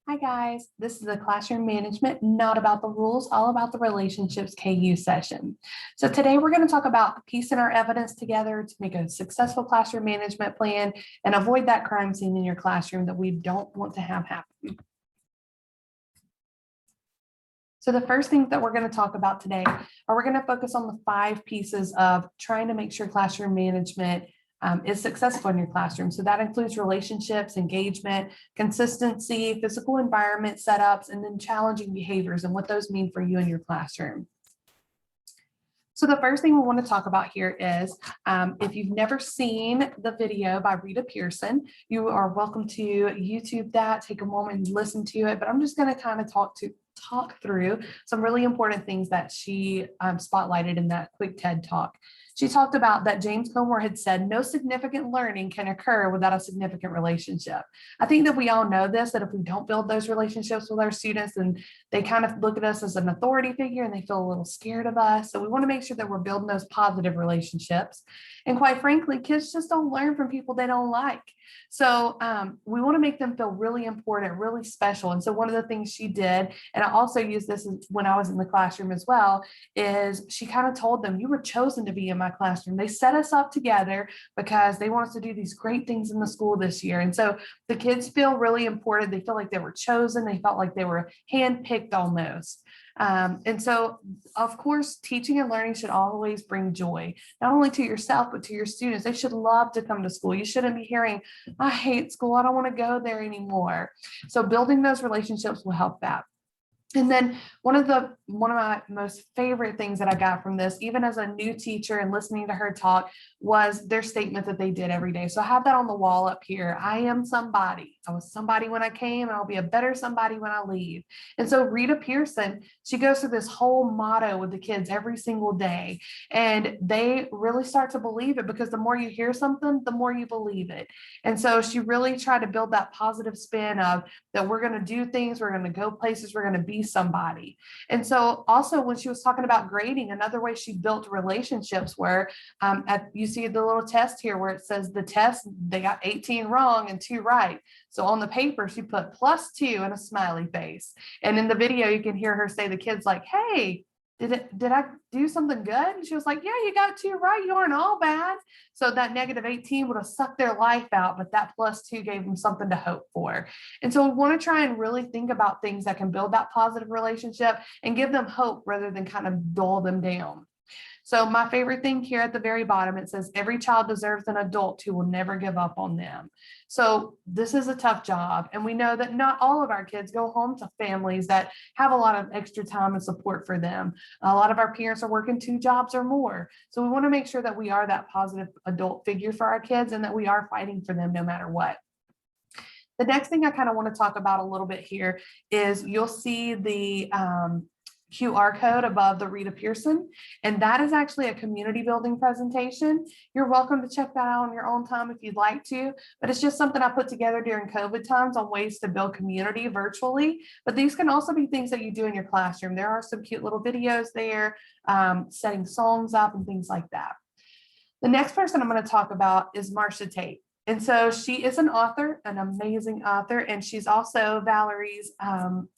Hi guys, this is a classroom management, not about the rules, all about the relationships KU session. So today we're going to talk about piecing our evidence together to make a successful classroom management plan and avoid that crime scene in your classroom that we don't want to have happen. So the first thing that we're going to talk about today are we're going to focus on the 5 pieces of trying to make sure classroom management is successful in your classroom. So that includes relationships, engagement, consistency, physical environment setups, and then challenging behaviors and what those mean for you in your classroom. So the first thing we want to talk about here is if you've never seen the video by Rita Pearson, you are welcome to YouTube that, take a moment and listen to it. But I'm just going to kind of talk through some really important things that she spotlighted in that quick TED talk. She talked about that James Comer had said, no significant learning can occur without a significant relationship. I think that we all know this, that if we don't build those relationships with our students, and they kind of look at us as an authority figure and they feel a little scared of us. So we want to make sure that we're building those positive relationships. And quite frankly, kids just don't learn from people they don't like. So we want to make them feel really important, really special. And so one of the things she did, and I also used this when I was in the classroom as well, is she kind of told them, you were chosen to be in my classroom. They set us up together because they want us to do these great things in the school this year. And so the kids feel really important. They feel like they were chosen. They felt like they were handpicked almost. And so, of course, teaching and learning should always bring joy, not only to yourself, but to your students. They should love to come to school. You shouldn't be hearing, I hate school, I don't want to go there anymore. So building those relationships will help that. And then one of my most favorite things that I got from this, even as a new teacher and listening to her talk, was their statement that they did every day. So I have that on the wall up here. I am somebody. I was somebody when I came, and I'll be a better somebody when I leave. And so Rita Pearson, she goes through this whole motto with the kids every single day, and they really start to believe it, because the more you hear something, the more you believe it. And so she really tried to build that positive spin of that we're going to do things, we're going to go places, we're going to be somebody. And so also when she was talking about grading, another way she built relationships were you see the little test here where it says the test, they got 18 wrong and 2 right. So on the paper, she put +2 and a smiley face. And in the video, you can hear her say, the kid's like, hey, did I do something good? And she was like, yeah, you got 2 right. You aren't all bad. So that -18 would have sucked their life out, but that +2 gave them something to hope for. And so we want to try and really think about things that can build that positive relationship and give them hope rather than kind of dull them down. So my favorite thing here at the very bottom, it says, every child deserves an adult who will never give up on them. So this is a tough job. And we know that not all of our kids go home to families that have a lot of extra time and support for them. A lot of our parents are working 2 jobs or more. So we want to make sure that we are that positive adult figure for our kids and that we are fighting for them no matter what. The next thing I kind of want to talk about a little bit here is you'll see the QR code above the Rita Pearson, and that is actually a community building presentation. You're welcome to check that out on your own time if you'd like to, but it's just something I put together during COVID times on ways to build community virtually. But these can also be things that you do in your classroom. There are some cute little videos there, setting songs up and things like that. The next person I'm going to talk about is Marcia Tate. And so she is an author, an amazing author, and she's also Valerie's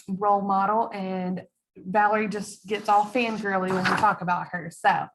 role model, and Valerie just gets all fangirly when we talk about her. So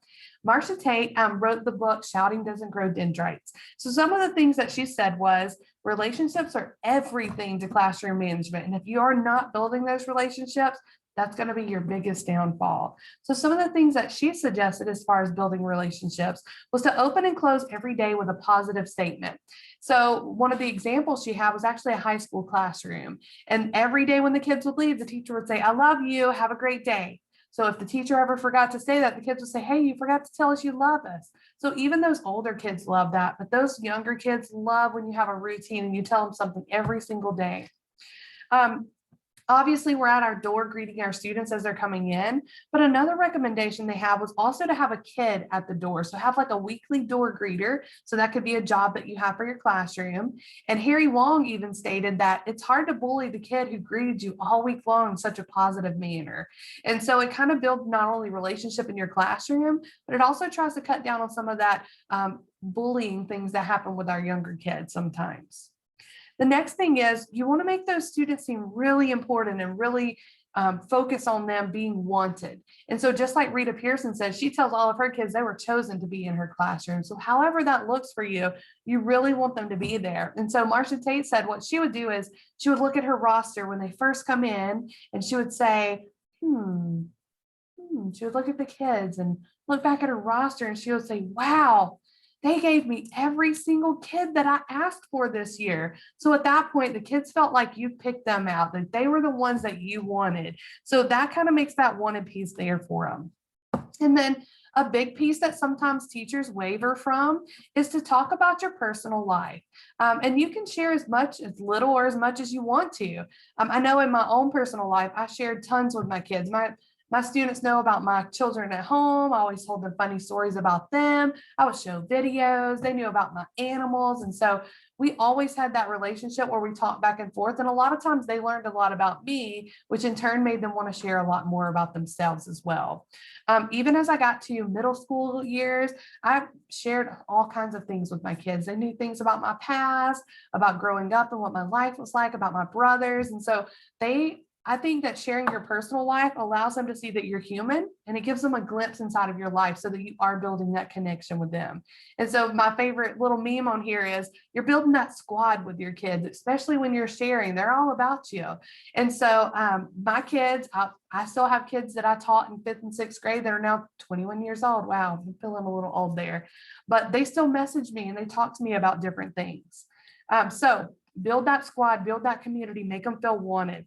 Marcia Tate wrote the book Shouting Doesn't Grow Dendrites. So some of the things that she said was relationships are everything to classroom management. And if you are not building those relationships, that's going to be your biggest downfall. So some of the things that she suggested as far as building relationships was to open and close every day with a positive statement. So one of the examples she had was actually a high school classroom. And every day when the kids would leave, the teacher would say, I love you, have a great day. So if the teacher ever forgot to say that, the kids would say, hey, you forgot to tell us you love us. So even those older kids love that, but those younger kids love when you have a routine and you tell them something every single day. Obviously, we're at our door greeting our students as they're coming in, but another recommendation they have was also to have a kid at the door. So have like a weekly door greeter. So that could be a job that you have for your classroom. And Harry Wong even stated that it's hard to bully the kid who greeted you all week long in such a positive manner. And so it kind of builds not only relationship in your classroom, but it also tries to cut down on some of that bullying things that happen with our younger kids sometimes. The next thing is you want to make those students seem really important and really focus on them being wanted. And so just like Rita Pearson says, she tells all of her kids they were chosen to be in her classroom. So however that looks for you, you really want them to be there. And so Marcia Tate said what she would do is she would look at her roster when they first come in and she would say, she would look at the kids and look back at her roster and she would say, wow, they gave me every single kid that I asked for this year. So at that point, the kids felt like you picked them out, that they were the ones that you wanted. So that kind of makes that wanted piece there for them. And then a big piece that sometimes teachers waver from is to talk about your personal life. And you can share as much, as little, or as much as you want to. I know in my own personal life, I shared tons with my kids. My students know about my children at home. I always told them funny stories about them. I would show videos. They knew about my animals. And so we always had that relationship where we talked back and forth. And a lot of times they learned a lot about me, which in turn made them want to share a lot more about themselves as well. Even as I got to middle school years, I shared all kinds of things with my kids. They knew things about my past, about growing up and what my life was like, about my brothers. And so I think that sharing your personal life allows them to see that you're human, and it gives them a glimpse inside of your life so that you are building that connection with them. And so my favorite little meme on here is you're building that squad with your kids, especially when you're sharing. They're all about you. And so my kids, I still have kids that I taught in 5th and 6th grade that are now 21 years old. Wow, I'm feeling a little old there. But they still message me and they talk to me about different things. So build that squad, build that community, make them feel wanted.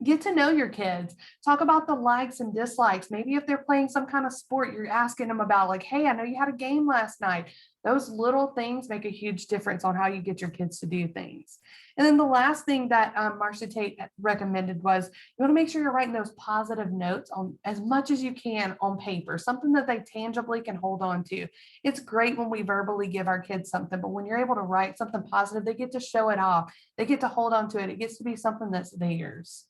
Get to know your kids. Talk about the likes and dislikes. Maybe if they're playing some kind of sport, you're asking them about like, hey, I know you had a game last night. Those little things make a huge difference on how you get your kids to do things. And then the last thing that Marcia Tate recommended was you want to make sure you're writing those positive notes on as much as you can on paper, something that they tangibly can hold on to. It's great when we verbally give our kids something, but when you're able to write something positive, they get to show it off. They get to hold on to it. It gets to be something that's theirs.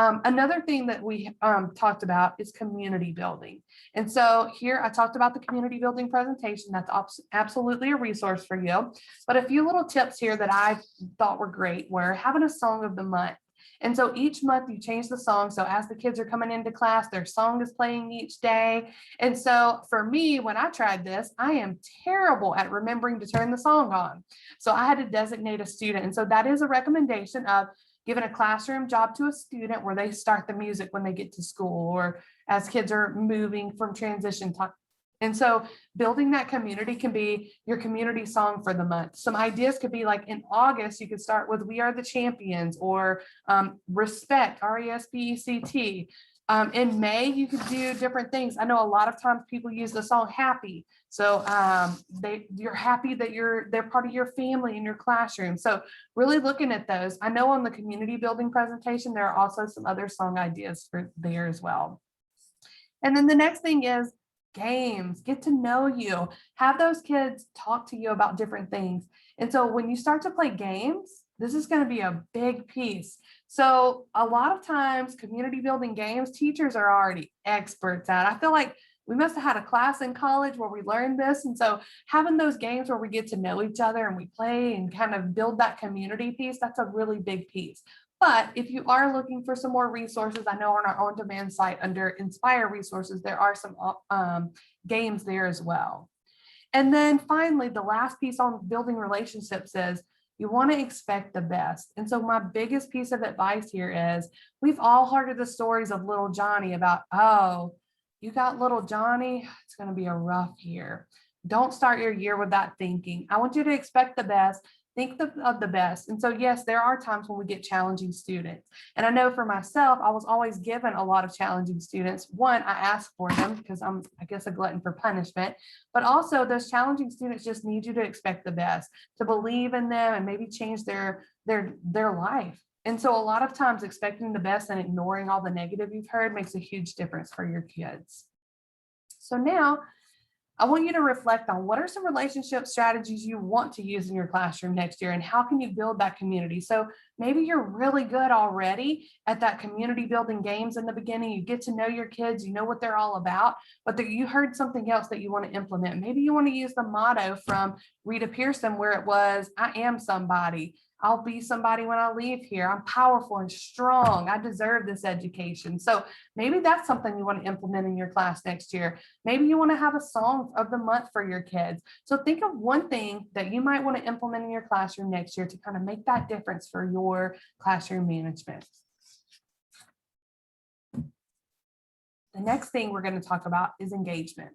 Another thing that we talked about is community building. And so here I talked about the community building presentation. That's absolutely a resource for you. But a few little tips here that I thought were great were having a song of the month. And so each month you change the song. So as the kids are coming into class, their song is playing each day. And so for me, when I tried this, I am terrible at remembering to turn the song on. So I had to designate a student. And so that is a recommendation of giving a classroom job to a student where they start the music when they get to school or as kids are moving from transition time. And so building that community can be your community song for the month. Some ideas could be like in August, you could start with We Are the Champions or Respect, RESPECT. In May, you could do different things. I know a lot of times people use the song Happy. So you're happy that they're part of your family in your classroom. So really looking at those. I know on the community building presentation, there are also some other song ideas for there as well. And then the next thing is games. Get to know you. Have those kids talk to you about different things. And so when you start to play games, this is going to be a big piece. So a lot of times community building games, teachers are already experts at. I feel like we must have had a class in college where we learned this. And so having those games where we get to know each other and we play and kind of build that community piece, that's a really big piece. But if you are looking for some more resources, I know on our on-demand site under Inspire resources, there are some games there as well. And then finally, the last piece on building relationships is you want to expect the best. And so my biggest piece of advice here is we've all heard of the stories of little Johnny about, oh, you got little Johnny, it's going to be a rough year. Don't start your year with that thinking. I want you to expect the best. Think of the best. And so, yes, there are times when we get challenging students. And I know for myself, I was always given a lot of challenging students. One, I asked for them because I'm, I guess, a glutton for punishment. But also those challenging students just need you to expect the best, to believe in them and maybe change their life. And so a lot of times expecting the best and ignoring all the negative you've heard makes a huge difference for your kids. So now I want you to reflect on what are some relationship strategies you want to use in your classroom next year and how can you build that community? So maybe you're really good already at that community building games in the beginning. You get to know your kids, you know what they're all about, but you heard something else that you want to implement. Maybe you want to use the motto from Rita Pearson where it was, I am somebody. I'll be somebody when I leave here. I'm powerful and strong. I deserve this education. So maybe that's something you want to implement in your class next year. Maybe you want to have a song of the month for your kids. So think of one thing that you might want to implement in your classroom next year to kind of make that difference for your classroom management. The next thing we're going to talk about is engagement.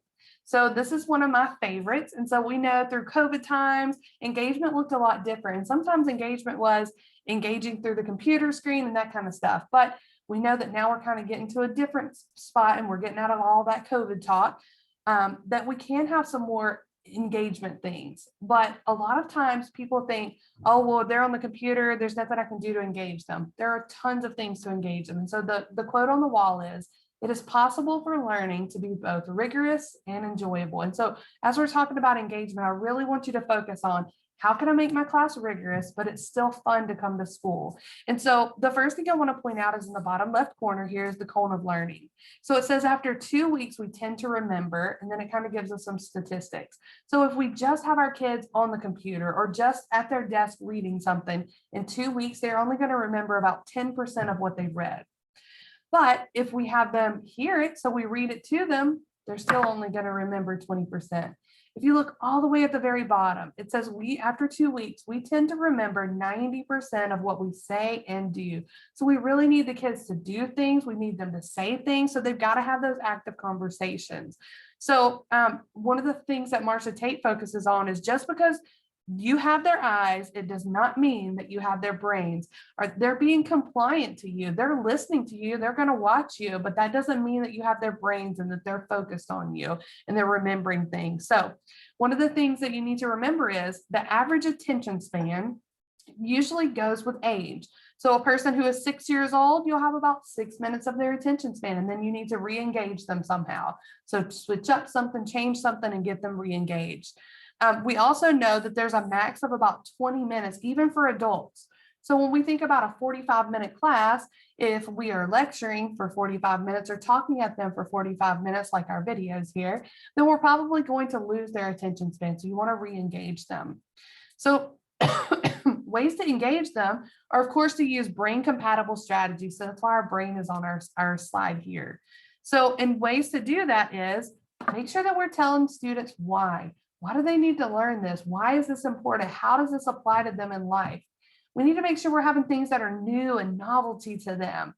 So this is one of my favorites. And so we know through COVID times, engagement looked a lot different. And sometimes engagement was engaging through the computer screen and that kind of stuff. But we know that now we're kind of getting to a different spot and we're getting out of all that COVID talk, that we can have some more engagement things. But a lot of times people think, oh, well, they're on the computer, there's nothing I can do to engage them. There are tons of things to engage them. And so the quote on the wall is, it is possible for learning to be both rigorous and enjoyable. And so as we're talking about engagement, I really want you to focus on how can I make my class rigorous, but it's still fun to come to school. And so the first thing I want to point out is in the bottom left corner here is the cone of learning. So it says after 2 weeks, we tend to remember, and then it kind of gives us some statistics. So if we just have our kids on the computer or just at their desk reading something, in 2 weeks, they're only going to remember about 10% of what they've read. But if we have them hear it, so we read it to them, they're still only going to remember 20%. If you look all the way at the very bottom, it says after 2 weeks, we tend to remember 90% of what we say and do. So we really need the kids to do things. We need them to say things. So they've got to have those active conversations. So one of the things that Marcia Tate focuses on is just because you have their eyes, it does not mean that you have their brains, or they're being compliant to you. They're listening to you. They're going to watch you, but that doesn't mean that you have their brains and that they're focused on you and they're remembering things. So one of the things that you need to remember is the average attention span usually goes with age. So a person who is 6 years old, you'll have about 6 minutes of their attention span, and then you need to re-engage them somehow. So switch up something, change something, and get them re-engaged. We also know that there's a max of about 20 minutes, even for adults. So when we think about a 45-minute class, if we are lecturing for 45 minutes or talking at them for 45 minutes, like our videos here, then we're probably going to lose their attention span. So you want to re-engage them. So ways to engage them are, of course, to use brain compatible strategies. So that's why our brain is on our slide here. So, and ways to do that is make sure that we're telling students why. Why do they need to learn this? Why is this important? How does this apply to them in life? We need to make sure we're having things that are new and novelty to them.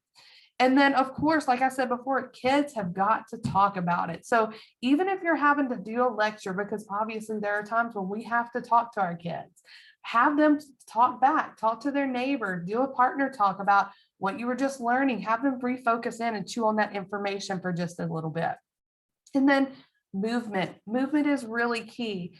And then, of course, like I said before, kids have got to talk about it. So even if you're having to do a lecture, because obviously there are times when we have to talk to our kids, have them talk back, talk to their neighbor, do a partner talk about what you were just learning, have them refocus in and chew on that information for just a little bit. And then movement is really key.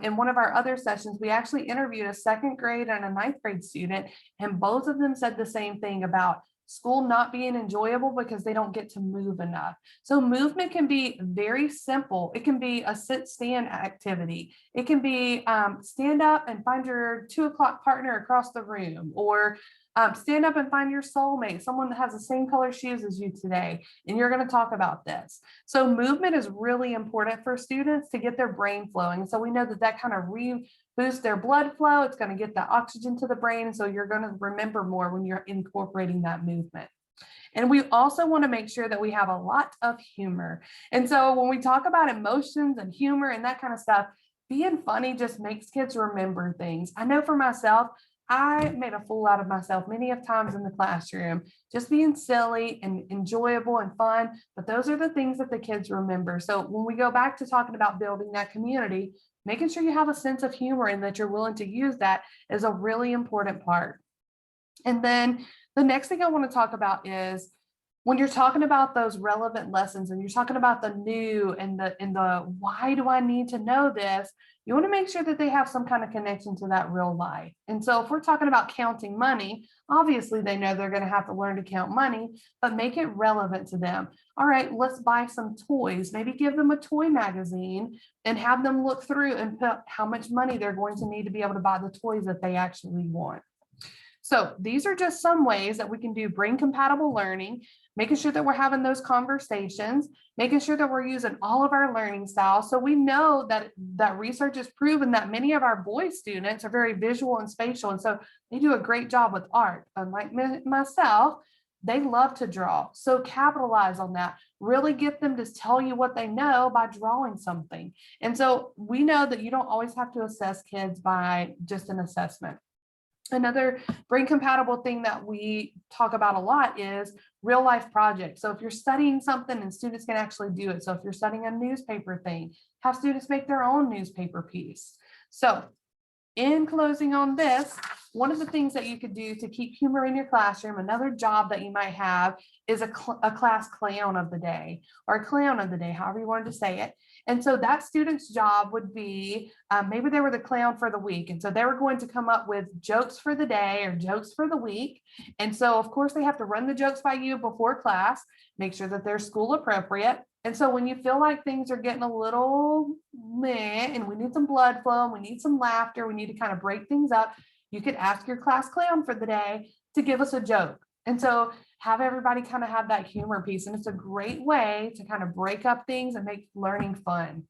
In one of our other sessions, we actually interviewed a 2nd grade and a 9th grade student, and both of them said the same thing about school not being enjoyable because they don't get to move enough. So movement can be very simple. It can be a sit-stand activity. It can be stand up and find your 2 o'clock partner across the room, or stand up and find your soulmate, someone that has the same color shoes as you today, and you're going to talk about this. So movement is really important for students to get their brain flowing. So we know that that kind of boosts their blood flow. It's going to get the oxygen to the brain. And so you're going to remember more when you're incorporating that movement. And we also want to make sure that we have a lot of humor. And so when we talk about emotions and humor and that kind of stuff, being funny just makes kids remember things. I know for myself, I made a fool out of myself many of times in the classroom, just being silly and enjoyable and fun. But those are the things that the kids remember. So when we go back to talking about building that community, making sure you have a sense of humor and that you're willing to use that is a really important part. And then the next thing I want to talk about is when you're talking about those relevant lessons and you're talking about the new and the why do I need to know this, you want to make sure that they have some kind of connection to that real life. And so if we're talking about counting money, obviously they know they're going to have to learn to count money, but make it relevant to them. All right, let's buy some toys. Maybe give them a toy magazine and have them look through and put how much money they're going to need to be able to buy the toys that they actually want. So these are just some ways that we can do brain compatible learning, making sure that we're having those conversations, making sure that we're using all of our learning styles. So we know that research has proven that many of our boy students are very visual and spatial. And so they do a great job with art. Unlike myself, they love to draw. So capitalize on that. Really get them to tell you what they know by drawing something. And so we know that you don't always have to assess kids by just an assessment. Another brain compatible thing that we talk about a lot is real life projects. So if you're studying something and students can actually do it. So if you're studying a newspaper thing, have students make their own newspaper piece. So in closing on this, one of the things that you could do to keep humor in your classroom, another job that you might have is a class clown of the day or a clown of the day, however you wanted to say it. And so that student's job would be, maybe they were the clown for the week. And so they were going to come up with jokes for the day or jokes for the week. And so of course they have to run the jokes by you before class, make sure that they're school appropriate. And so when you feel like things are getting a little meh and we need some blood flow, and we need some laughter, we need to kind of break things up, you could ask your class clown for the day to give us a joke. And so have everybody kind of have that humor piece. And it's a great way to kind of break up things and make learning fun.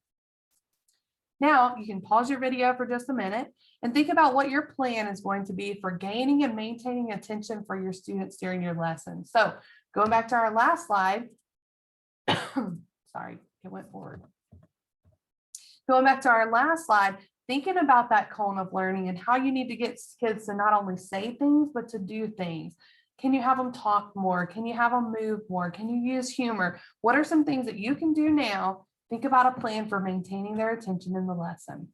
Now you can pause your video for just a minute and think about what your plan is going to be for gaining and maintaining attention for your students during your lesson. So going back to our last slide, sorry, it went forward. Going back to our last slide, thinking about that cone of learning and how you need to get kids to not only say things, but to do things. Can you have them talk more? Can you have them move more? Can you use humor? What are some things that you can do now? Think about a plan for maintaining their attention in the lesson.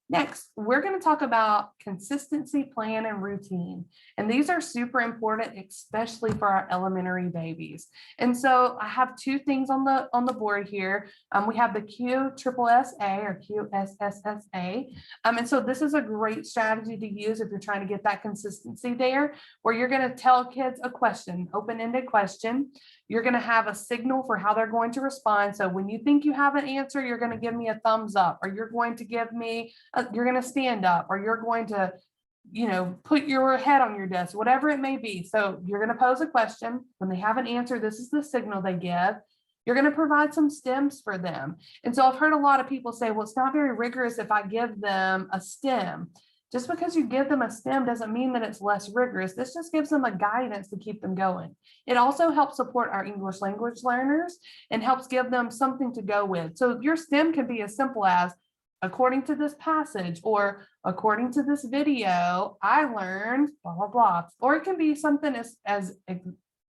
Next, we're going to talk about consistency, plan, and routine. And these are super important, especially for our elementary babies. And so I have two things on the board here. We have the KU30 or QSSSA. And so this is a great strategy to use if you're trying to get that consistency there, where you're going to tell kids a question, open-ended question. You're going to have a signal for how they're going to respond. So when you think you have an answer, you're going to give me a thumbs up, or you're going to give me you're going to stand up, or you're going to, put your head on your desk, whatever it may be. So you're going to pose a question. When they have an answer, this is the signal they give. You're going to provide some stems for them. And so I've heard a lot of people say, well, it's not very rigorous if I give them a stem. Just because you give them a stem doesn't mean that it's less rigorous. This just gives them a guidance to keep them going. It also helps support our English language learners and helps give them something to go with. So your stem can be as simple as, according to this passage, or according to this video, I learned blah, blah, blah. Or it can be something as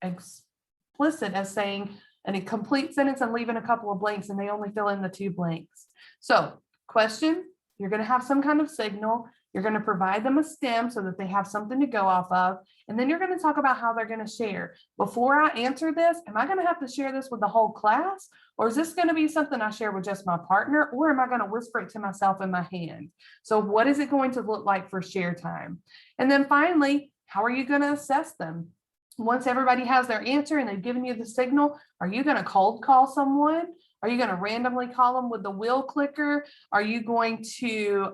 explicit as saying a complete sentence and leaving a couple of blanks and they only fill in the 2 blanks. So question, you're going to have some kind of signal. You're going to provide them a stem so that they have something to go off of. And then you're going to talk about how they're going to share. Before I answer this, am I going to have to share this with the whole class? Or is this going to be something I share with just my partner? Or am I going to whisper it to myself in my hand? So what is it going to look like for share time? And then finally, how are you going to assess them? Once everybody has their answer and they've given you the signal, are you going to cold call someone? Are you going to randomly call them with the wheel clicker? Are you going to,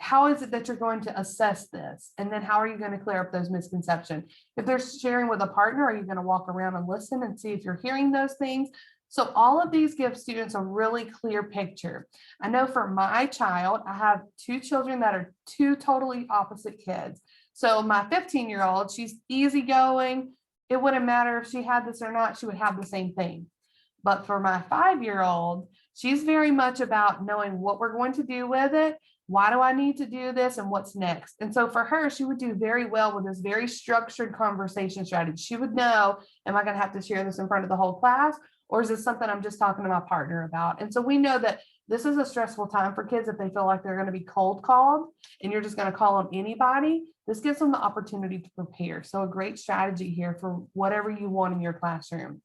how is it that you're going to assess this? And then how are you going to clear up those misconceptions? If they're sharing with a partner, are you going to walk around and listen and see if you're hearing those things? So all of these give students a really clear picture. I know for my child, I have 2 children that are 2 totally opposite kids. So my 15-year-old, she's easygoing. It wouldn't matter if she had this or not, she would have the same thing. But for my 5-year-old, she's very much about knowing what we're going to do with it. Why do I need to do this and what's next? And so for her, she would do very well with this very structured conversation strategy. She would know, am I going to have to share this in front of the whole class? Or is this something I'm just talking to my partner about? And so we know that this is a stressful time for kids if they feel like they're going to be cold called and you're just going to call on anybody. This gives them the opportunity to prepare. So a great strategy here for whatever you want in your classroom.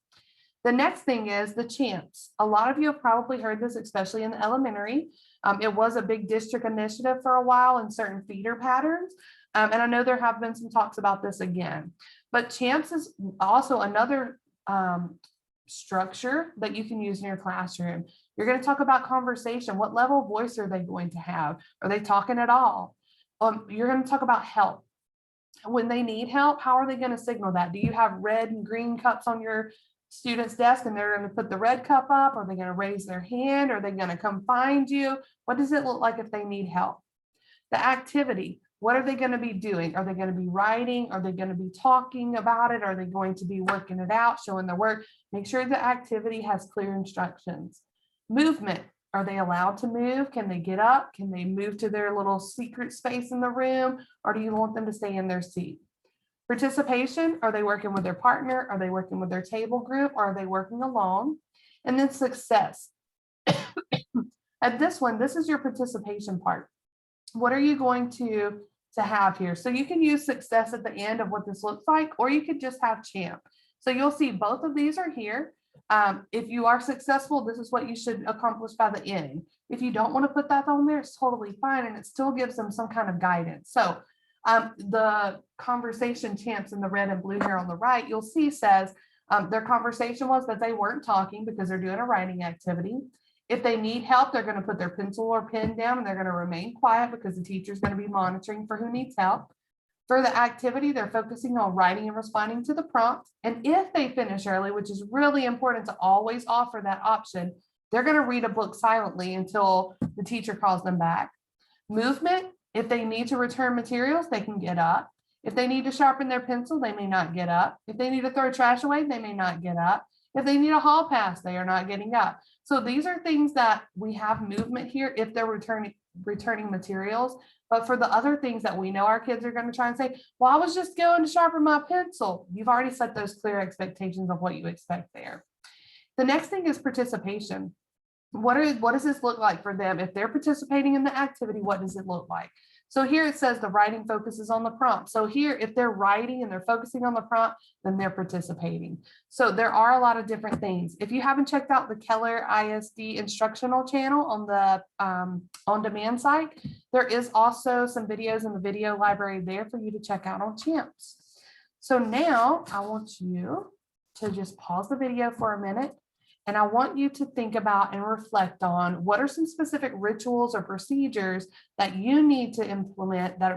The next thing is the champs. A lot of you have probably heard this, especially in the elementary. It was a big district initiative for a while in certain feeder patterns. And I know there have been some talks about this again. But champs is also another structure that you can use in your classroom. You're going to talk about conversation. What level of voice are they going to have? Are they talking at all? You're going to talk about help. When they need help, how are they going to signal that? Do you have red and green cups on your student's desk and they're going to put the red cup up? Are they going to raise their hand? Are they going to come find you? What does it look like if they need help? The activity, what are they going to be doing? Are they going to be writing? Are they going to be talking about it? Are they going to be working it out, showing their work? Make sure the activity has clear instructions. Movement, are they allowed to move? Can they get up? Can they move to their little secret space in the room? Or do you want them to stay in their seat? Participation, are they working with their partner? Are they working with their table group? Or are they working alone? And then success. At this one, this is your participation part. What are you going to have here? So you can use success at the end of what this looks like, or you could just have champ. So you'll see both of these are here. If you are successful, this is what you should accomplish by the end. If you don't want to put that on there, it's totally fine. And it still gives them some kind of guidance. So the conversation champs in the red and blue here on the right, you'll see says their conversation was that they weren't talking because they're doing a writing activity. If they need help, they're going to put their pencil or pen down and they're going to remain quiet because the teacher is going to be monitoring for who needs help. For the activity, they're focusing on writing and responding to the prompt. And if they finish early, which is really important to always offer that option, they're going to read a book silently until the teacher calls them back. Movement, if they need to return materials, they can get up. If they need to sharpen their pencil, they may not get up. If they need to throw trash away, they may not get up. If they need a hall pass, they are not getting up. So these are things that we have movement here if they're returning materials. But for the other things that we know our kids are going to try and say, well, I was just going to sharpen my pencil. You've already set those clear expectations of what you expect there. The next thing is participation. What does this look like for them? If they're participating in the activity, what does it look like? So here it says the writing focuses on the prompt. So here, if they're writing and they're focusing on the prompt, then they're participating. So there are a lot of different things. If you haven't checked out the Keller ISD instructional channel on the on-demand site, there is also some videos in the video library there for you to check out on Champs. So now I want you to just pause the video for a minute. And I want you to think about and reflect on what are some specific rituals or procedures that you need to implement that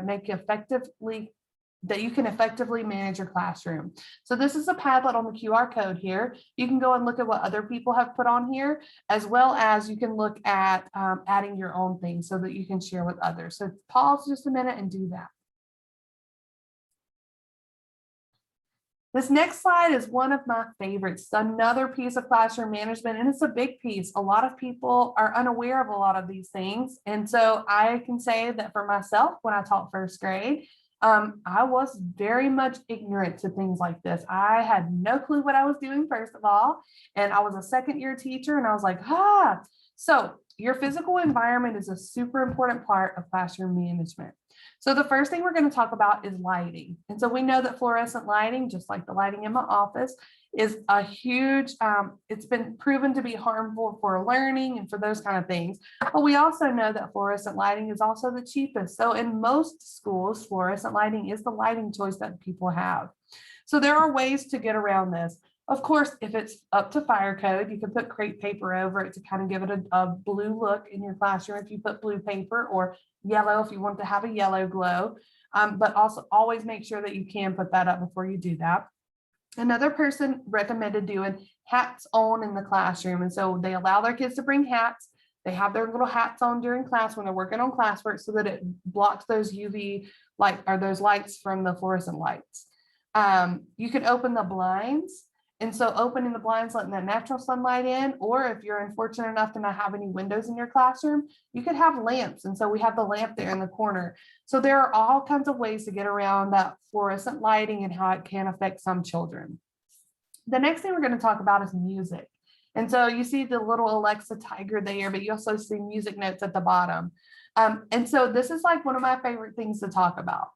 you can effectively manage your classroom. So this is a Padlet on the QR code here. You can go and look at what other people have put on here, as well as you can look at adding your own things so that you can share with others. So pause just a minute and do that. This next slide is one of my favorites, another piece of classroom management, and it's a big piece. A lot of people are unaware of a lot of these things. And so I can say that for myself, when I taught first grade, I was very much ignorant to things like this. I had no clue what I was doing, first of all, and I was a second-year teacher, and I was like, So your physical environment is a super important part of classroom management. So the first thing we're going to talk about is lighting. And so we know that fluorescent lighting, just like the lighting in my office, is a huge, it's been proven to be harmful for learning and for those kind of things. But we also know that fluorescent lighting is also the cheapest. So in most schools, fluorescent lighting is the lighting choice that people have. So there are ways to get around this. Of course, if it's up to fire code, you can put crepe paper over it to kind of give it a blue look in your classroom if you put blue paper, or yellow if you want to have a yellow glow. But also always make sure that you can put that up before you do that. Another person recommended doing hats on in the classroom. And so they allow their kids to bring hats. They have their little hats on during class when they're working on classwork so that it blocks those UV light or those lights from the fluorescent lights. You can open the blinds. And so opening the blinds, letting that natural sunlight in, or if you're unfortunate enough to not have any windows in your classroom, you could have lamps. And so we have the lamp there in the corner. So there are all kinds of ways to get around that fluorescent lighting and how it can affect some children. The next thing we're going to talk about is music. And so you see the little Alexa tiger there, but you also see music notes at the bottom. And so this is like one of my favorite things to talk about.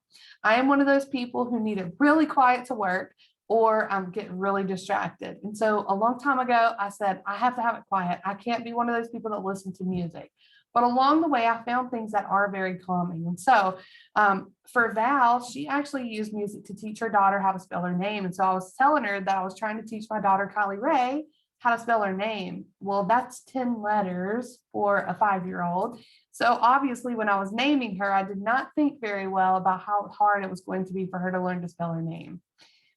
I am one of those people who need it really quiet to work, or I'm getting really distracted. And so a long time ago, I said, I have to have it quiet. I can't be one of those people that listen to music. But along the way, I found things that are very calming. And so for Val, she actually used music to teach her daughter how to spell her name. And so I was telling her that I was trying to teach my daughter, Kylie Ray, how to spell her name. Well, that's 10 letters for a 5-year-old. So obviously, when I was naming her, I did not think very well about how hard it was going to be for her to learn to spell her name.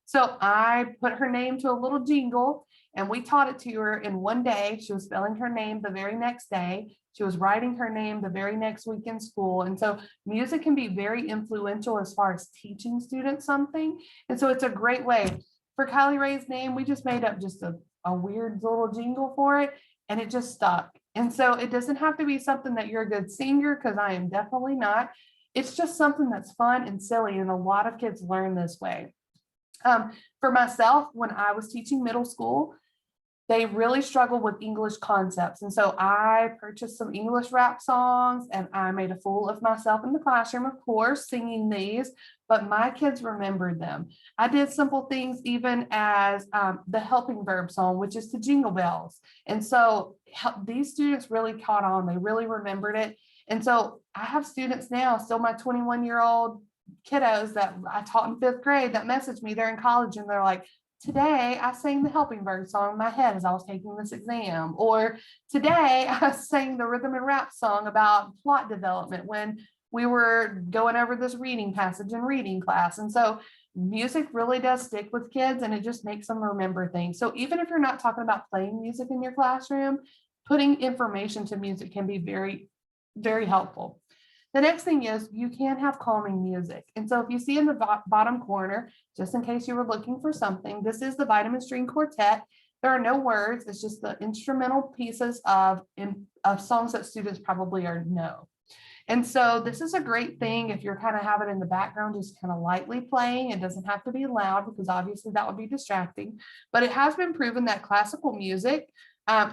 So I put her name to a little jingle and we taught it to her in one day. She was spelling her name the very next day. She was writing her name the very next week in school. And so music can be very influential as far as teaching students something. And so it's a great way. For Kylie Ray's name, we just made up just a weird little jingle for it, and it just stuck. And so it doesn't have to be something that you're a good singer, because I am definitely not. It's just something that's fun and silly, and a lot of kids learn this way. For myself, when I was teaching middle school, they really struggled with English concepts. And so I purchased some English rap songs and I made a fool of myself in the classroom, of course, singing these, but my kids remembered them. I did simple things even as the helping verb song, which is to Jingle Bells. And so these students really caught on. They really remembered it. And so I have students now, still my 21-year-old kiddos that I taught in 5th grade, that message me. They're in college and they're like, today I sang the helping bird song in my head as I was taking this exam, or today I sang the rhythm and rap song about plot development when we were going over this reading passage in reading class. And so music really does stick with kids, and it just makes them remember things. So even if you're not talking about playing music in your classroom, putting information to music can be very, very helpful. The next thing is you can have calming music. And so if you see in the bottom corner, just in case you were looking for something, this is the Vitamin String Quartet. There are no words. It's just the instrumental pieces of songs that students probably know. And so this is a great thing if you're kind of have it in the background, just kind of lightly playing. It doesn't have to be loud because obviously that would be distracting. But it has been proven that classical music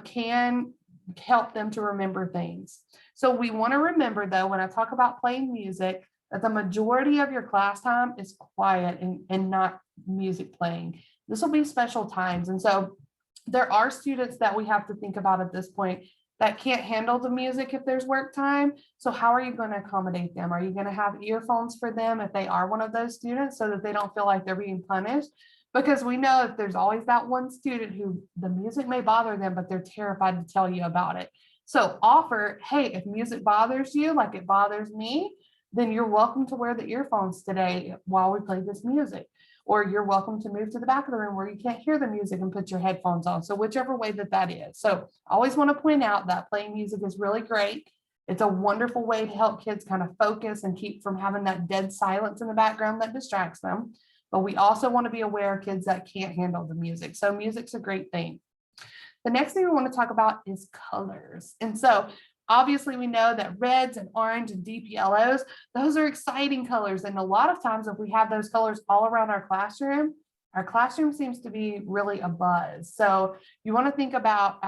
can help them to remember things. So we want to remember, though, when I talk about playing music, that the majority of your class time is quiet and not music playing. This will be special times. And so there are students that we have to think about at this point that can't handle the music if there's work time. So how are you going to accommodate them? Are you going to have earphones for them if they are one of those students so that they don't feel like they're being punished? Because we know that there's always that one student who the music may bother them, but they're terrified to tell you about it. So offer, hey, if music bothers you like it bothers me, then you're welcome to wear the earphones today while we play this music. Or you're welcome to move to the back of the room where you can't hear the music and put your headphones on. So whichever way that is. So I always want to point out that playing music is really great. It's a wonderful way to help kids kind of focus and keep from having that dead silence in the background that distracts them. But we also want to be aware of kids that can't handle the music. So music's a great thing. The next thing we want to talk about is colors. And so obviously we know that reds and orange and deep yellows, those are exciting colors. And a lot of times if we have those colors all around our classroom seems to be really a buzz. So you want to think about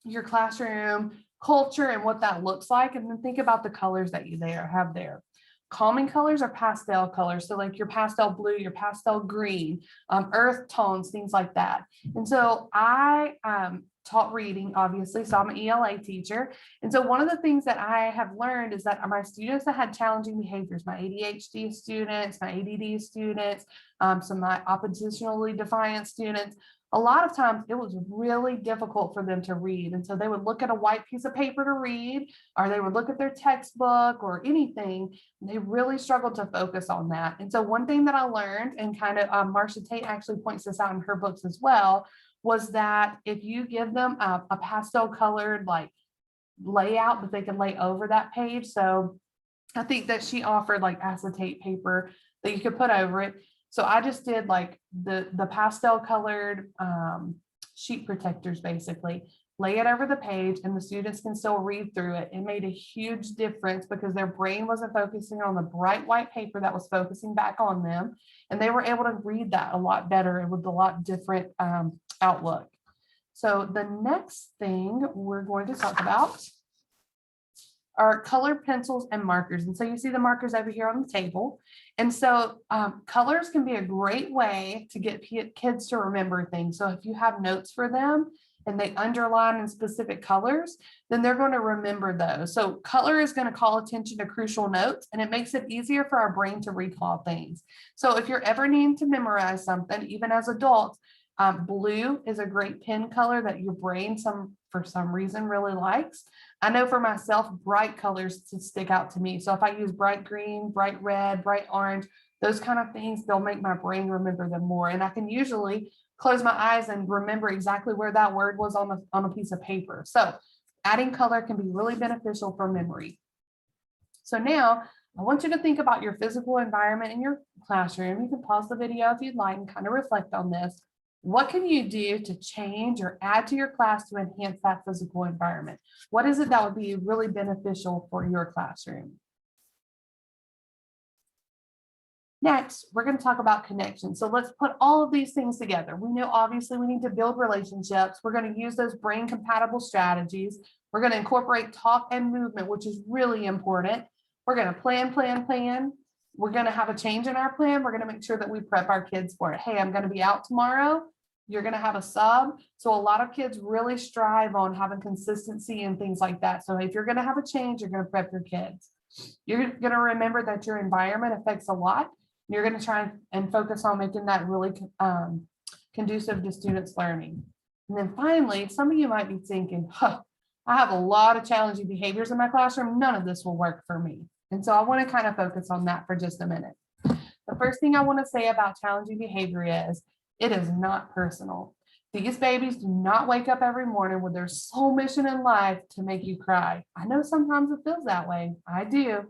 your classroom culture and what that looks like, and then think about the colors that you have there. Calming colors are pastel colors. So like your pastel blue, your pastel green, earth tones, things like that. And so I taught reading, obviously, so I'm an ELA teacher. And so one of the things that I have learned is that my students that had challenging behaviors, my ADHD students, my ADD students, some of my oppositionally defiant students, a lot of times it was really difficult for them to read. And so they would look at a white piece of paper to read, or they would look at their textbook or anything. And they really struggled to focus on that. And so one thing that I learned, and kind of Marcia Tate actually points this out in her books as well, was that if you give them a pastel colored like layout that they can lay over that page. So I think that she offered like acetate paper that you could put over it. So I just did like the pastel colored sheet protectors, basically lay it over the page and the students can still read through it. It made a huge difference because their brain wasn't focusing on the bright white paper that was focusing back on them. And they were able to read that a lot better and with a lot different outlook. So the next thing we're going to talk about are colored pencils and markers. And so you see the markers over here on the table. And so colors can be a great way to get kids to remember things. So if you have notes for them and they underline in specific colors, then they're going to remember those. So color is going to call attention to crucial notes, and it makes it easier for our brain to recall things. So if you're ever needing to memorize something, even as adults, Blue is a great pen color that your brain for some reason really likes. I know for myself, bright colors to stick out to me. So if I use bright green, bright red, bright orange, those kind of things, they'll make my brain remember them more. And I can usually close my eyes and remember exactly where that word was on a piece of paper. So adding color can be really beneficial for memory. So now I want you to think about your physical environment in your classroom. You can pause the video if you'd like and kind of reflect on this. What can you do to change or add to your class to enhance that physical environment? What is it that would be really beneficial for your classroom? Next, we're going to talk about connection. So let's put all of these things together. We know obviously we need to build relationships. We're going to use those brain compatible strategies. We're going to incorporate talk and movement, which is really important. We're going to plan. We're going to have a change in our plan. We're going to make sure that we prep our kids for it. Hey, I'm going to be out tomorrow. You're going to have a sub. So a lot of kids really strive on having consistency and things like that. So if you're going to have a change, you're going to prep your kids. You're going to remember that your environment affects a lot. You're going to try and focus on making that really conducive to students learning. And then finally, some of you might be thinking, I have a lot of challenging behaviors in my classroom. None of this will work for me. And so I want to kind of focus on that for just a minute. The first thing I want to say about challenging behavior is it is not personal. These babies do not wake up every morning with their sole mission in life to make you cry. I know sometimes it feels that way. I do.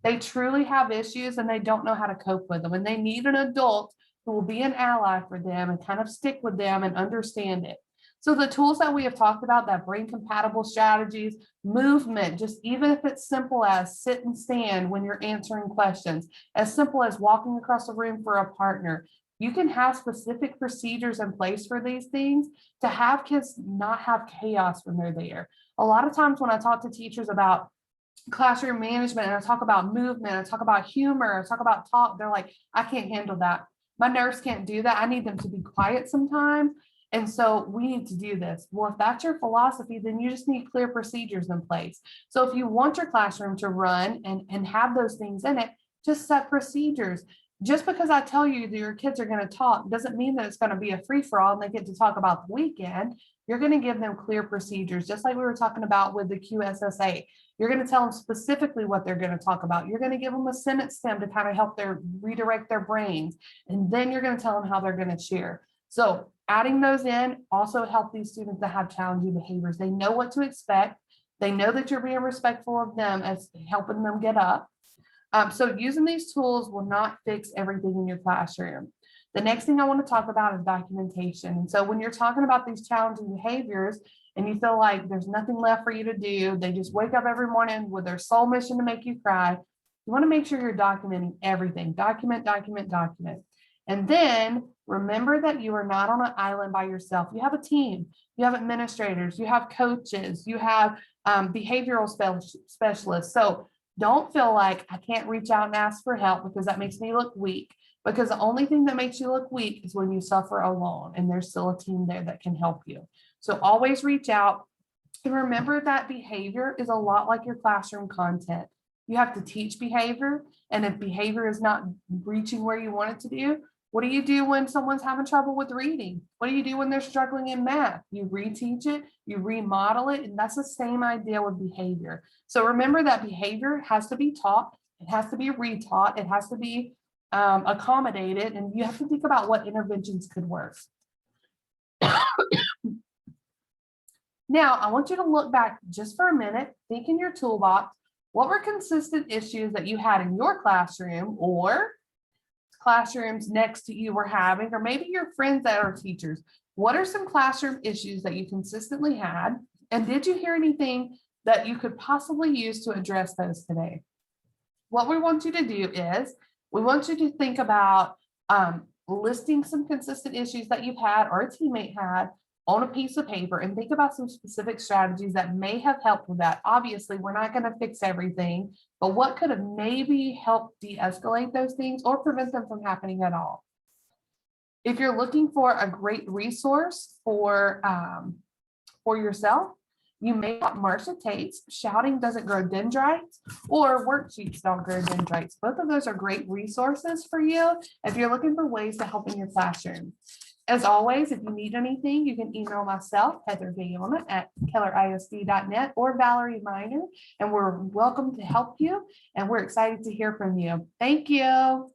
They truly have issues and they don't know how to cope with them. And they need an adult who will be an ally for them and kind of stick with them and understand it. So the tools that we have talked about, that brain compatible strategies, movement, just even if it's simple as sit and stand when you're answering questions, as simple as walking across the room for a partner. You can have specific procedures in place for these things to have kids not have chaos when they're there. A lot of times when I talk to teachers about classroom management and I talk about movement, I talk about humor, I talk about talk, they're like, I can't handle that. My nerves can't do that. I need them to be quiet sometimes. And so we need to do this. Well, if that's your philosophy, then you just need clear procedures in place. So if you want your classroom to run and have those things in it, just set procedures. Just because I tell you that your kids are going to talk doesn't mean that it's going to be a free-for-all and they get to talk about the weekend. You're going to give them clear procedures, just like we were talking about with the QSSA. You're going to tell them specifically what they're going to talk about. You're going to give them a sentence stem to kind of help redirect their brains. And then you're going to tell them how they're going to share. So adding those in also help these students that have challenging behaviors. They know what to expect. They know that you're being respectful of them as helping them get up. So using these tools will not fix everything in your classroom. The next thing I want to talk about is documentation. And so when you're talking about these challenging behaviors and you feel like there's nothing left for you to do, they just wake up every morning with their sole mission to make you cry, you want to make sure you're documenting everything. Document. And then remember that you are not on an island by yourself. You have a team, you have administrators, you have coaches, you have behavioral specialists. So don't feel like I can't reach out and ask for help because that makes me look weak. Because the only thing that makes you look weak is when you suffer alone and there's still a team there that can help you. So always reach out and remember that behavior is a lot like your classroom content. You have to teach behavior, and if behavior is not reaching where you want it to do, what do you do when someone's having trouble with reading? What do you do when they're struggling in math? You reteach it, you remodel it, and that's the same idea with behavior. So remember that behavior has to be taught, it has to be retaught, it has to be accommodated, and you have to think about what interventions could work. Now, I want you to look back just for a minute, think in your toolbox, what were consistent issues that you had in your classroom or classrooms next to you were having, or maybe your friends that are teachers? What are some classroom issues that you consistently had? And did you hear anything that you could possibly use to address those today? What we want you to do is we want you to think about listing some consistent issues that you've had or a teammate had on a piece of paper and think about some specific strategies that may have helped with that. Obviously, we're not going to fix everything, but what could have maybe helped de-escalate those things or prevent them from happening at all? If you're looking for a great resource for yourself, you may want Marsha Tate's Shouting Doesn't Grow Dendrites or Worksheets Don't Grow Dendrites. Both of those are great resources for you if you're looking for ways to help in your classroom. As always, if you need anything, you can email myself, Heather Gayona at kellerisd.net, or Valerie Miner, and we're welcome to help you. And we're excited to hear from you. Thank you.